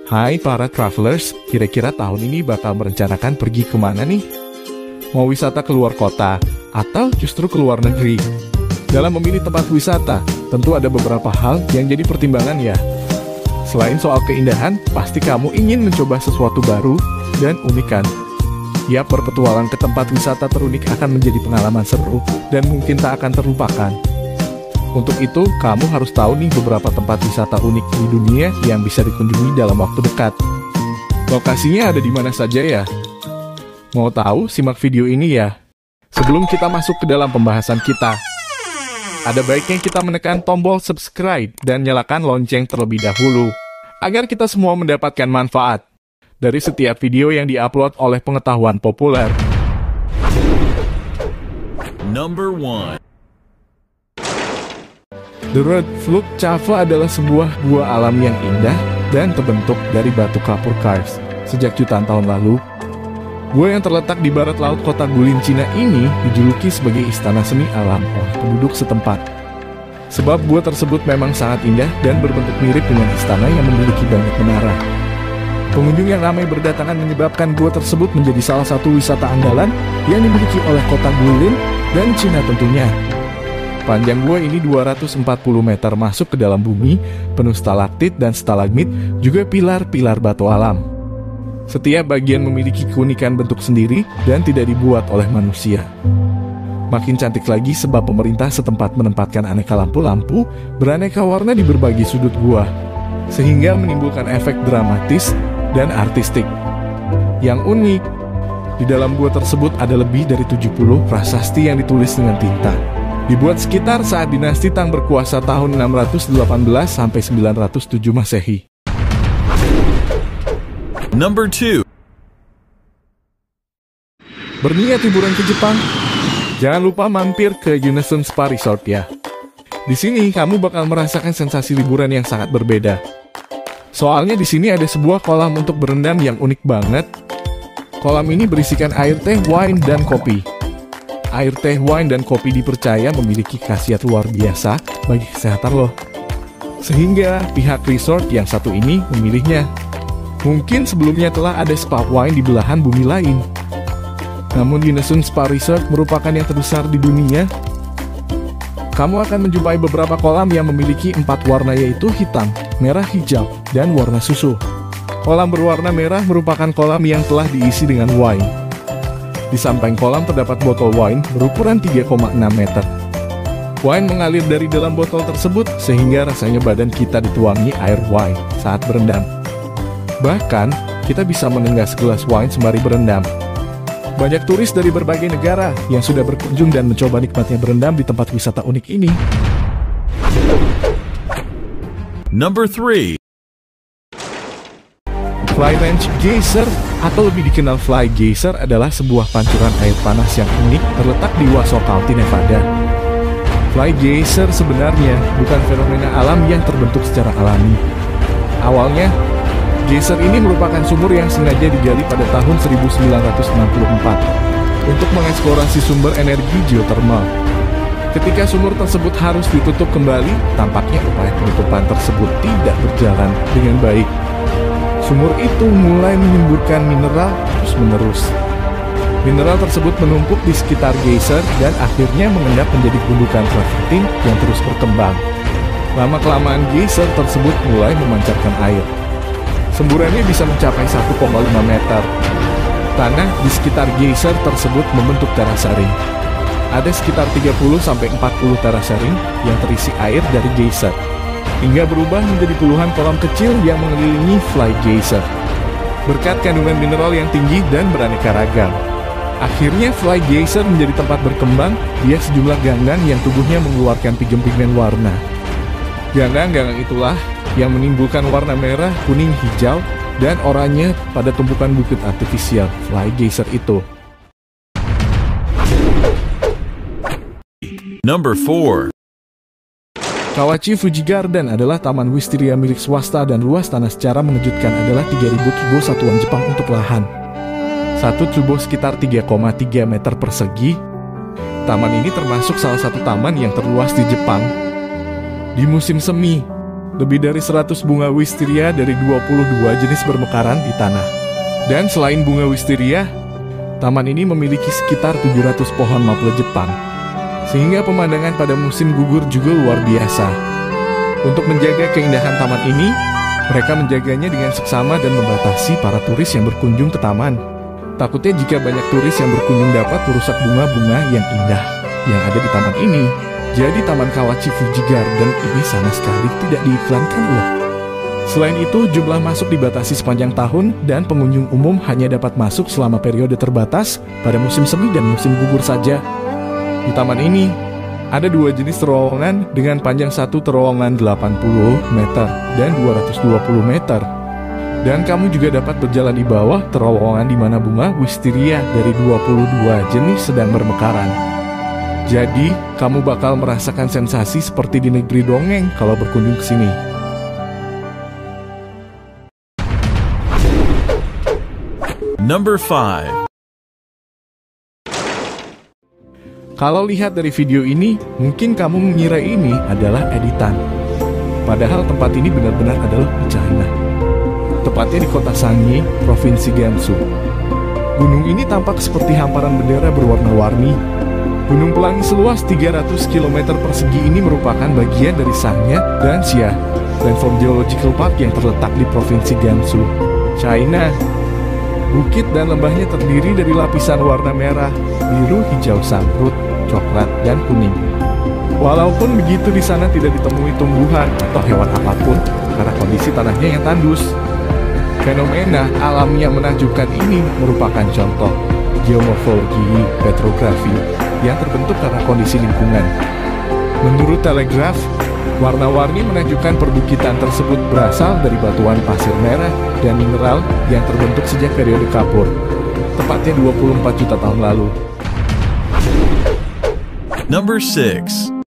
Hai para travelers, kira-kira tahun ini bakal merencanakan pergi kemana nih? Mau wisata keluar kota, atau justru keluar negeri? Dalam memilih tempat wisata, tentu ada beberapa hal yang jadi pertimbangan ya. Selain soal keindahan, pasti kamu ingin mencoba sesuatu baru dan unik kan? Ya, berpetualang ke tempat wisata terunik akan menjadi pengalaman seru dan mungkin tak akan terlupakan. Untuk itu, kamu harus tahu nih beberapa tempat wisata unik di dunia yang bisa dikunjungi dalam waktu dekat. Lokasinya ada di mana saja ya? Mau tahu? Simak video ini ya. Sebelum kita masuk ke dalam pembahasan kita, ada baiknya kita menekan tombol subscribe dan nyalakan lonceng terlebih dahulu, agar kita semua mendapatkan manfaat dari setiap video yang diupload oleh pengetahuan populer. Number 1. The Red Fluk Cava adalah sebuah gua alam yang indah dan terbentuk dari batu kapur kars sejak jutaan tahun lalu. Gua yang terletak di barat laut kota Guilin, Cina ini dijuluki sebagai istana seni alam oleh penduduk setempat. Sebab gua tersebut memang sangat indah dan berbentuk mirip dengan istana yang memiliki banyak menara. Pengunjung yang ramai berdatangan menyebabkan gua tersebut menjadi salah satu wisata andalan yang dimiliki oleh kota Guilin dan Cina tentunya. Panjang gua ini 240 meter masuk ke dalam bumi, penuh stalaktit dan stalagmit, juga pilar-pilar batu alam. Setiap bagian memiliki keunikan bentuk sendiri dan tidak dibuat oleh manusia. Makin cantik lagi sebab pemerintah setempat menempatkan aneka lampu-lampu beraneka warna di berbagai sudut gua, sehingga menimbulkan efek dramatis dan artistik. Yang unik, di dalam gua tersebut ada lebih dari 70 prasasti yang ditulis dengan tinta. Dibuat sekitar saat dinasti Tang berkuasa tahun 618 sampai 907 Masehi. Number 2. Berniat liburan ke Jepang? Jangan lupa mampir ke Yunesun Spa Resort ya. Di sini kamu bakal merasakan sensasi liburan yang sangat berbeda. Soalnya di sini ada sebuah kolam untuk berendam yang unik banget. Kolam ini berisikan air teh, wine, dan kopi. Air teh, wine, dan kopi dipercaya memiliki khasiat luar biasa bagi kesehatan loh. Sehingga pihak resort yang satu ini memilihnya. Mungkin sebelumnya telah ada spa wine di belahan bumi lain. Namun Yunesun Spa Resort merupakan yang terbesar di dunia. Kamu akan menjumpai beberapa kolam yang memiliki 4 warna, yaitu hitam, merah, hijau, dan warna susu. Kolam berwarna merah merupakan kolam yang telah diisi dengan wine. Di samping kolam terdapat botol wine berukuran 3,6 meter. Wine mengalir dari dalam botol tersebut sehingga rasanya badan kita dituangi air wine saat berendam. Bahkan, kita bisa menenggak segelas wine sembari berendam. Banyak turis dari berbagai negara yang sudah berkunjung dan mencoba nikmatnya berendam di tempat wisata unik ini. Number 3. Fly Range Geyser, atau lebih dikenal Fly Geyser, adalah sebuah pancuran air panas yang unik terletak di Washoe County, Nevada. Fly Geyser sebenarnya bukan fenomena alam yang terbentuk secara alami. Awalnya, geyser ini merupakan sumur yang sengaja digali pada tahun 1964 untuk mengeksplorasi sumber energi geotermal. Ketika sumur tersebut harus ditutup kembali, tampaknya upaya penutupan tersebut tidak berjalan dengan baik. Sumur itu mulai menyemburkan mineral terus-menerus. Mineral tersebut menumpuk di sekitar geyser dan akhirnya mengendap menjadi gundukan travertine yang terus berkembang. Lama-kelamaan geyser tersebut mulai memancarkan air. Semburannya bisa mencapai 1,5 meter. Tanah di sekitar geyser tersebut membentuk terasaring. Ada sekitar 30-40 terasaring yang terisi air dari geyser, hingga berubah menjadi puluhan kolam kecil yang mengelilingi Fly Geyser. Berkat kandungan mineral yang tinggi dan beraneka ragam, akhirnya Fly Geyser menjadi tempat berkembang dia sejumlah ganggang yang tubuhnya mengeluarkan pigmen-pigmen warna. Ganggang-ganggang itulah yang menimbulkan warna merah, kuning, hijau, dan oranye pada tumpukan bukit artifisial Fly Geyser itu. Number 4. Kawachi Fuji Garden adalah taman wisteria milik swasta dan luas tanah secara mengejutkan adalah 3.000 tsubo satuan Jepang untuk lahan. Satu tsubo sekitar 3,3 meter persegi. Taman ini termasuk salah satu taman yang terluas di Jepang. Di musim semi, Lebih dari 100 bunga wisteria dari 22 jenis bermekaran di tanah. Dan selain bunga wisteria, taman ini memiliki sekitar 700 pohon maple Jepang. Sehingga pemandangan pada musim gugur juga luar biasa. Untuk menjaga keindahan taman ini, mereka menjaganya dengan seksama dan membatasi para turis yang berkunjung ke taman. Takutnya jika banyak turis yang berkunjung dapat merusak bunga-bunga yang indah yang ada di taman ini. Jadi Taman Kawachi Fuji Garden ini sama sekali tidak diiklankan loh. Selain itu, jumlah masuk dibatasi sepanjang tahun dan pengunjung umum hanya dapat masuk selama periode terbatas pada musim semi dan musim gugur saja. Di taman ini, ada 2 jenis terowongan dengan panjang satu terowongan 80 meter dan 220 meter. Dan kamu juga dapat berjalan di bawah terowongan di mana bunga wisteria dari 22 jenis sedang bermekaran. Jadi, kamu bakal merasakan sensasi seperti di negeri dongeng kalau berkunjung ke sini. Number 5. Kalau lihat dari video ini, mungkin kamu mengira ini adalah editan. Padahal tempat ini benar-benar adalah di China. Tepatnya di kota Sangye, Provinsi Gansu. Gunung ini tampak seperti hamparan bendera berwarna-warni. Gunung Pelangi seluas 300 km persegi ini merupakan bagian dari Sangye dan Xia Landform Geological Park yang terletak di Provinsi Gansu, China. Bukit dan lembahnya terdiri dari lapisan warna merah, biru, hijau, zamrud, coklat, dan kuning. Walaupun begitu, di sana tidak ditemui tumbuhan atau hewan apapun karena kondisi tanahnya yang tandus. Fenomena alam yang menakjubkan ini merupakan contoh geomorfologi petrografi yang terbentuk karena kondisi lingkungan. Menurut Telegraph, warna-warni menunjukkan perbukitan tersebut berasal dari batuan pasir merah dan mineral yang terbentuk sejak periode Kapur, tepatnya 24 juta tahun lalu. Number 6.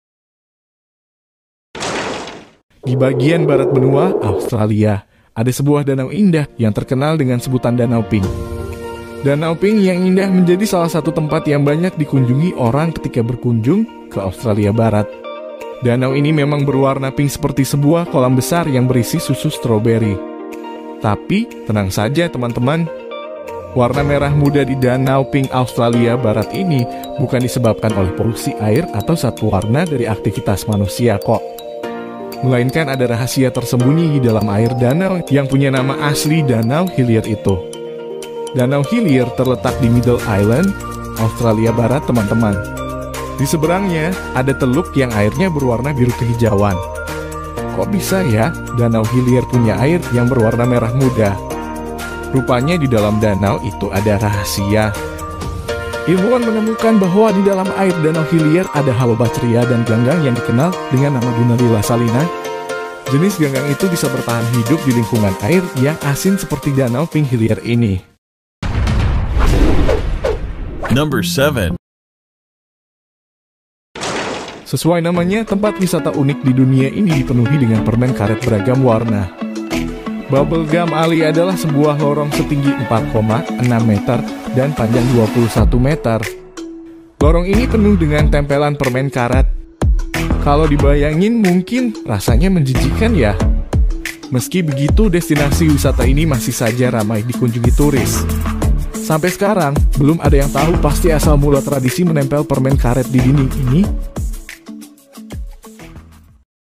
Di bagian barat benua Australia, ada sebuah danau indah yang terkenal dengan sebutan Danau Pink. Danau Pink yang indah menjadi salah satu tempat yang banyak dikunjungi orang ketika berkunjung ke Australia Barat. Danau ini memang berwarna pink seperti sebuah kolam besar yang berisi susu stroberi. Tapi, tenang saja teman-teman, warna merah muda di Danau Pink Australia Barat ini bukan disebabkan oleh polusi air atau satu warna dari aktivitas manusia kok. Melainkan ada rahasia tersembunyi di dalam air danau yang punya nama asli Danau Hillier itu. Danau Hillier terletak di Middle Island, Australia Barat teman-teman. Di seberangnya ada teluk yang airnya berwarna biru kehijauan. Kok bisa ya Danau Hillier punya air yang berwarna merah muda? Rupanya di dalam danau itu ada rahasia. Ilmuwan menemukan bahwa di dalam air Danau Hillier ada halobacteria dan ganggang yang dikenal dengan nama Dunaliella salina. Jenis ganggang itu bisa bertahan hidup di lingkungan air yang asin seperti Danau Pink Hillier ini. Number 7. Sesuai namanya, tempat wisata unik di dunia ini dipenuhi dengan permen karet beragam warna. Bubblegum Alley adalah sebuah lorong setinggi 4,6 meter dan panjang 21 meter. Lorong ini penuh dengan tempelan permen karet. Kalau dibayangin mungkin rasanya menjijikan ya. Meski begitu, destinasi wisata ini masih saja ramai dikunjungi turis. Sampai sekarang, belum ada yang tahu pasti asal mula tradisi menempel permen karet di dinding ini